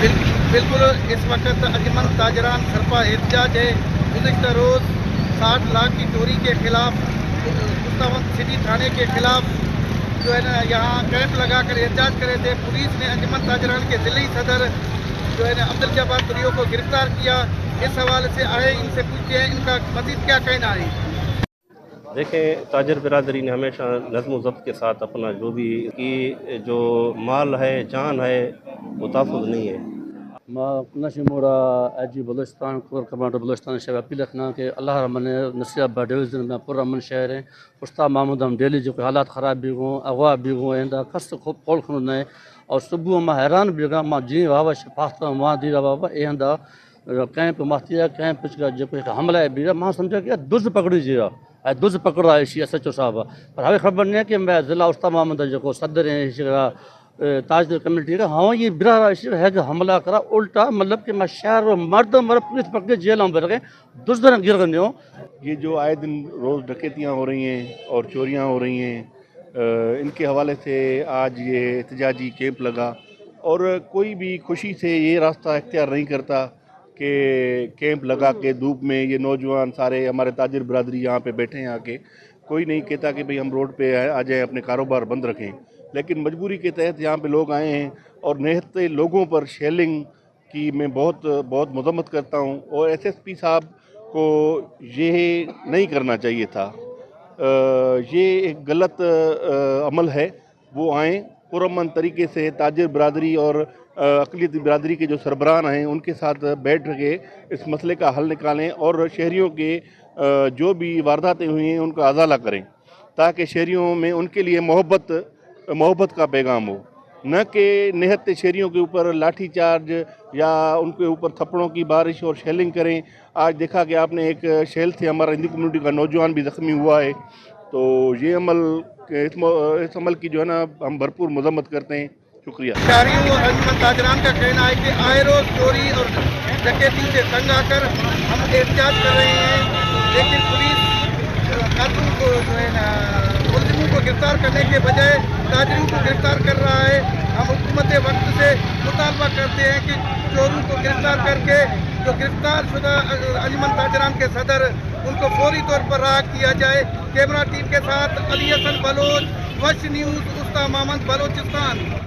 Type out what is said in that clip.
بالکل اس وقت انجمن تاجران سرپا احتجاج ہے. گزشتہ روز 60 لاکھ کی چوری کے خلاف مستعمل سٹی تھانے کے خلاف جو ہے نا یہاں کیمپ لگا کر احتجاج کرے تھے. پولیس نے انجمن تاجران کے ضلعی صدر جو ہے نا عبدالجبار تریو کو گرفتار کیا. اس حوالے سے آئے ان سے پوچھتے ہیں ان کا مزید کیا کہنا ہے. دیکھیں، تاجر برادری نے ہمیشہ نظم و ضبط کے ساتھ اپنا جو بھی کی جو مال ہے جان ہے وہ تحفظ نہیں ہے. نشی موڑا easy Balochistan corps commander Balochistan شہر اپیل رکھنا کہ اللہ رحمن نصیب با ڈویژن میں پر امن شہر ہیں. استاد محمود ہم ڈیلی جو حالات خراب بھی ہوں اغوا بھی ہوں کس خوب کھول کھن ہے اور صبح میں حیران بھی لگا ماں جی واوا شفاخت ماں دی بابا یہ کیمپ ماتیا کیمپ جو حملہ ہے بھی ماں سمجھا کہ دز پکڑی جی رہا دز پکڑا ہے ایس ایچ او صاحب پر ہمیں خبر نہیں ہے کہ میں ضلع استاد محمد جو صدر ہیں تاجر کمیونٹی کا ہاں یہ برا ہے کہ حملہ کرا الٹا مطلب کہ میں شہر مرد پولیس پکڑے جیلوں میں رکھے دزدر گر گنے ہوں. یہ جو آئے دن روز ڈکیتیاں ہو رہی ہیں اور چوریاں ہو رہی ہیں ان کے حوالے سے آج یہ احتجاجی کیمپ لگا اور کوئی بھی خوشی سے یہ راستہ اختیار نہیں کرتا کہ کیمپ لگا کے دھوپ میں یہ نوجوان سارے ہمارے تاجر برادری یہاں پہ بیٹھے ہیں. آ کے کوئی نہیں کہتا کہ بھئی ہم روڈ پہ آ جائیں اپنے کاروبار بند رکھیں, لیکن مجبوری کے تحت یہاں پہ لوگ آئے ہیں اور نہتے لوگوں پر شیلنگ کی میں بہت مذمت کرتا ہوں اور ایس ایس پی صاحب کو یہ نہیں کرنا چاہیے تھا. یہ ایک غلط عمل ہے. وہ آئیں پرامن طریقے سے تاجر برادری اور اقلیتی برادری کے جو سربراہ ہیں ان کے ساتھ بیٹھ کے اس مسئلے کا حل نکالیں اور شہریوں کے جو بھی وارداتیں ہوئی ہیں ان کا ازالہ کریں تاکہ شہریوں میں ان کے لیے محبت کا پیغام ہو, نہ کہ نہت شہریوں کے اوپر لاٹھی چارج یا ان کے اوپر تھپڑوں کی بارش اور شیلنگ کریں. آج دیکھا کہ آپ نے ایک شیل سے ہمارا ہندی کمیونٹی کا نوجوان بھی زخمی ہوا ہے. تو یہ اس عمل کی جو ہے نا ہم بھرپور مذمت کرتے ہیں. شکریہ. شہریوں اور انجمن تاجران کا کہنا ہے کہ آئے روز چوری اور ڈکیتی سے تنگ آ کر ہم احتجاج کر رہے ہیں, لیکن پولیس قاتلوں کو جو ہے نا ملزموں کو گرفتار کرنے کے بجائے تاجروں کو گرفتار کر رہا ہے. ہم حکومت وقت سے مطالبہ کرتے ہیں کہ چوروں کو گرفتار کر کے جو گرفتار شدہ انجمن تاجران کے صدر ان کو فوری طور پر رہا کیا جائے. کیمرہ ٹیم کے ساتھ علی حسن بلوچ, وش نیوز, استاد محمد, بلوچستان.